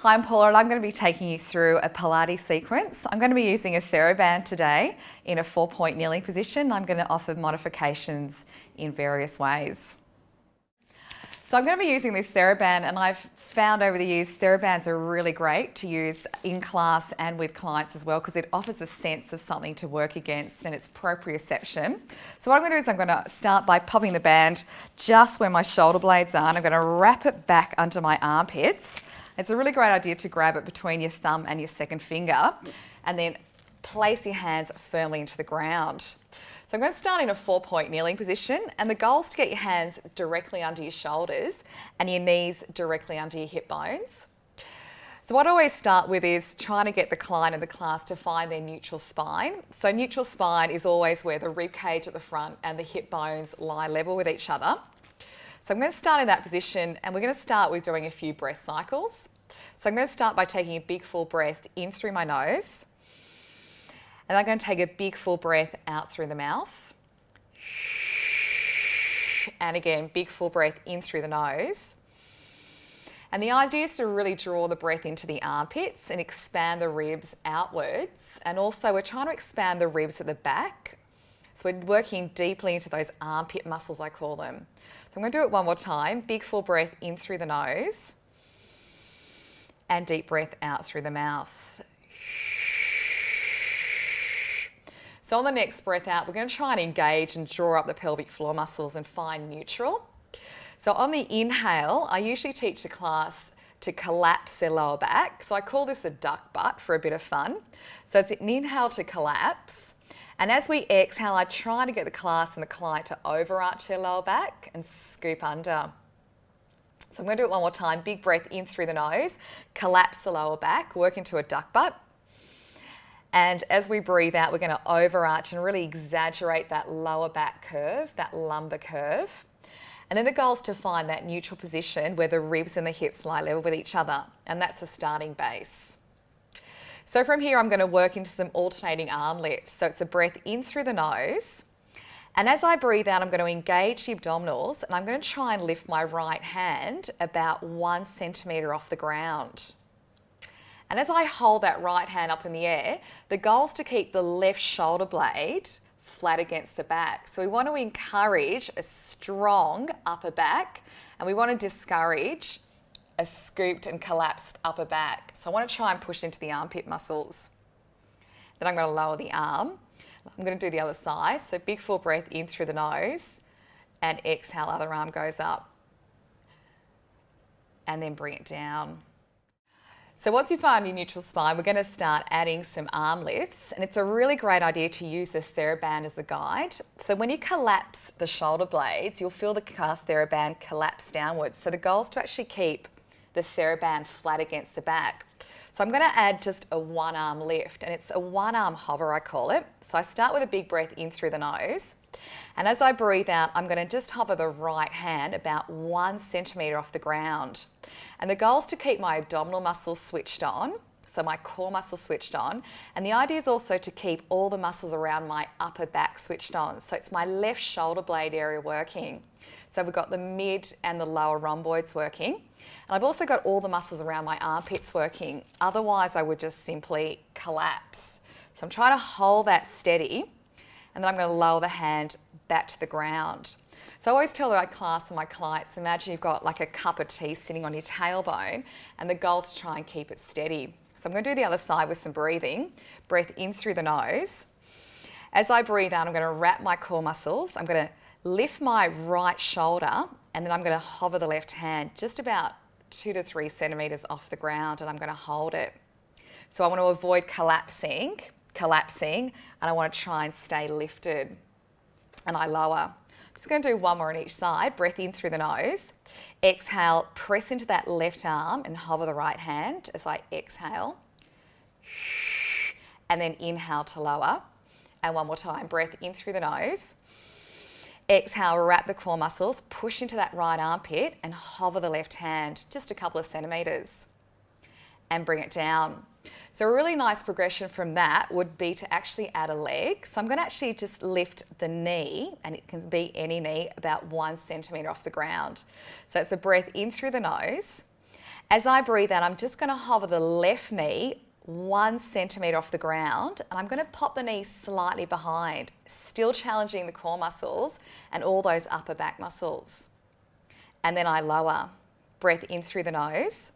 Hi, I'm Paula and I'm going to be taking you through a Pilates sequence. I'm going to be using a TheraBand today in a 4-point kneeling position. I'm going to offer modifications in various ways. So I'm going to be using this TheraBand, and I've found over the years TheraBands are really great to use in class and with clients as well because it offers a sense of something to work against and it's proprioception. So what I'm going to do is I'm going to start by popping the band just where my shoulder blades are, and I'm going to wrap it back under my armpits. It's a really great idea to grab it between your thumb and your second finger and then place your hands firmly into the ground. So I'm going to start in a 4-point kneeling position, and the goal is to get your hands directly under your shoulders and your knees directly under your hip bones. So what I always start with is trying to get the client in the class to find their neutral spine. So neutral spine is always where the rib cage at the front and the hip bones lie level with each other. So I'm going to start in that position, and we're going to start with doing a few breath cycles. So I'm going to start by taking a big full breath in through my nose, and I'm going to take a big full breath out through the mouth. And again, big full breath in through the nose. And the idea is to really draw the breath into the armpits and expand the ribs outwards. And also we're trying to expand the ribs at the back. So we're working deeply into those armpit muscles, I call them. So I'm going to do it one more time. Big full breath in through the nose and deep breath out through the mouth. So on the next breath out, we're going to try and engage and draw up the pelvic floor muscles and find neutral. So on the inhale, I usually teach the class to collapse their lower back. So I call this a duck butt for a bit of fun. So it's an inhale to collapse. And as we exhale, I try to get the class and the client to overarch their lower back and scoop under. So I'm going to do it one more time. Big breath in through the nose, collapse the lower back, work into a duck butt. And as we breathe out, we're going to overarch and really exaggerate that lower back curve, that lumbar curve. And then the goal is to find that neutral position where the ribs and the hips lie level with each other. And that's a starting base. So from here, I'm going to work into some alternating arm lifts. So it's a breath in through the nose. And as I breathe out, I'm going to engage the abdominals, and I'm going to try and lift my right hand about 1 centimetre off the ground. And as I hold that right hand up in the air, the goal is to keep the left shoulder blade flat against the back. So we want to encourage a strong upper back, and we want to discourage a scooped and collapsed upper back. So I want to try and push into the armpit muscles. Then I'm going to lower the arm. I'm going to do the other side. So big full breath in through the nose and exhale, other arm goes up. And then bring it down. So once you find your neutral spine, we're going to start adding some arm lifts, and it's a really great idea to use this TheraBand as a guide. So when you collapse the shoulder blades, you'll feel the TheraBand collapse downwards. So the goal is to actually keep the TheraBand flat against the back. So I'm going to add just a 1-arm lift, and it's a 1-arm hover, I call it. So I start with a big breath in through the nose, and as I breathe out, I'm going to just hover the right hand about 1 centimetre off the ground. And the goal is to keep my abdominal muscles switched on, so my core muscles switched on, and the idea is also to keep all the muscles around my upper back switched on. So it's my left shoulder blade area working. So we've got the mid and the lower rhomboids working. And I've also got all the muscles around my armpits working. Otherwise, I would just simply collapse. So I'm trying to hold that steady, and then I'm going to lower the hand back to the ground. So I always tell my class and my clients, imagine you've got like a cup of tea sitting on your tailbone, and the goal is to try and keep it steady. So I'm going to do the other side with some breathing. Breath in through the nose. As I breathe out, I'm going to wrap my core muscles. I'm going to lift my right shoulder, and then I'm going to hover the left hand just about 2 to 3 centimetres off the ground, and I'm going to hold it. So I want to avoid collapsing, and I want to try and stay lifted. And I lower. I'm just going to do one more on each side. Breath in through the nose. Exhale, press into that left arm and hover the right hand as I exhale. And then inhale to lower. And one more time. Breath in through the nose. Exhale, wrap the core muscles, push into that right armpit and hover the left hand just a couple of centimetres and bring it down. So a really nice progression from that would be to actually add a leg. So I'm going to actually just lift the knee, and it can be any knee, about 1 centimetre off the ground. So it's a breath in through the nose. As I breathe out, I'm just going to hover the left knee 1 centimetre off the ground, and I'm going to pop the knee slightly behind, still challenging the core muscles and all those upper back muscles. And then I lower. Breath in through the nose.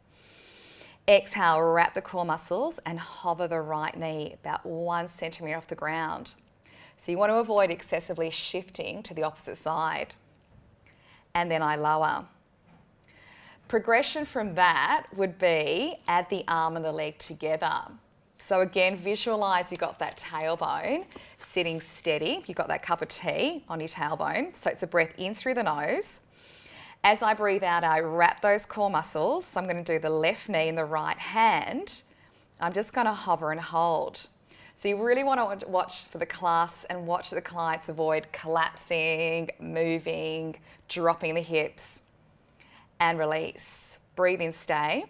Exhale, wrap the core muscles and hover the right knee about 1 centimetre off the ground. So you want to avoid excessively shifting to the opposite side. And then I lower. Progression from that would be add the arm and the leg together. So again, visualise you've got that tailbone sitting steady. You've got that cup of tea on your tailbone. So it's a breath in through the nose. As I breathe out, I wrap those core muscles. So I'm going to do the left knee and the right hand. I'm just going to hover and hold. So you really want to watch for the class and watch the clients avoid collapsing, moving, dropping the hips, and release. Breathe in, stay.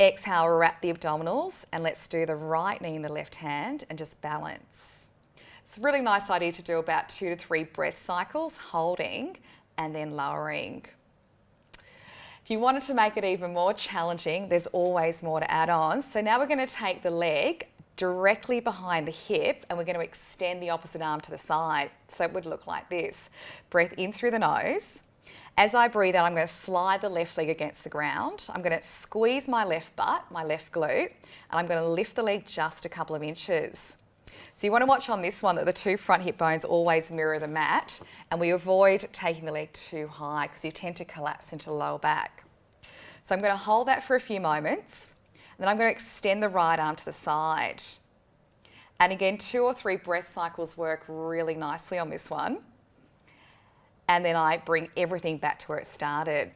Exhale, wrap the abdominals, and let's do the right knee in the left hand and just balance. It's a really nice idea to do about 2 to 3 breath cycles, holding and then lowering. If you wanted to make it even more challenging, there's always more to add on. So now we're going to take the leg directly behind the hip and we're going to extend the opposite arm to the side. So it would look like this. Breath in through the nose. As I breathe out, I'm going to slide the left leg against the ground. I'm going to squeeze my left butt, my left glute, and I'm going to lift the leg just a couple of inches. So you want to watch on this one that the 2 front hip bones always mirror the mat, and we avoid taking the leg too high because you tend to collapse into the lower back. So I'm going to hold that for a few moments, and then I'm going to extend the right arm to the side. And again, 2 or 3 breath cycles work really nicely on this one. And then I bring everything back to where it started.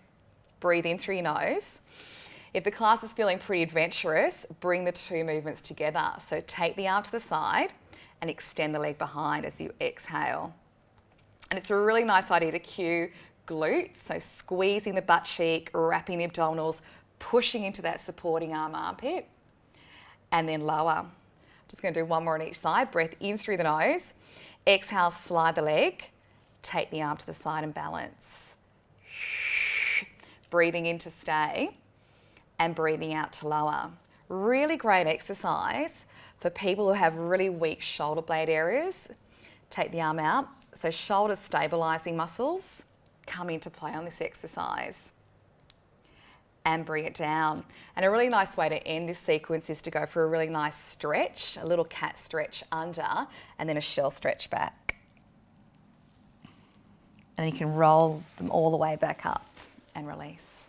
Breathe in through your nose. If the class is feeling pretty adventurous, bring the 2 movements together. So take the arm to the side and extend the leg behind as you exhale. And it's a really nice idea to cue glutes, so squeezing the butt cheek, wrapping the abdominals, pushing into that supporting armpit, and then lower. Just going to do 1 more on each side. Breath in through the nose. Exhale, slide the leg. Take the arm to the side and balance. Breathing in to stay and breathing out to lower. Really great exercise for people who have really weak shoulder blade areas. Take the arm out. So shoulder stabilizing muscles come into play on this exercise. And bring it down. And a really nice way to end this sequence is to go for a really nice stretch, a little cat stretch under, and then a shell stretch back. And you can roll them all the way back up and release.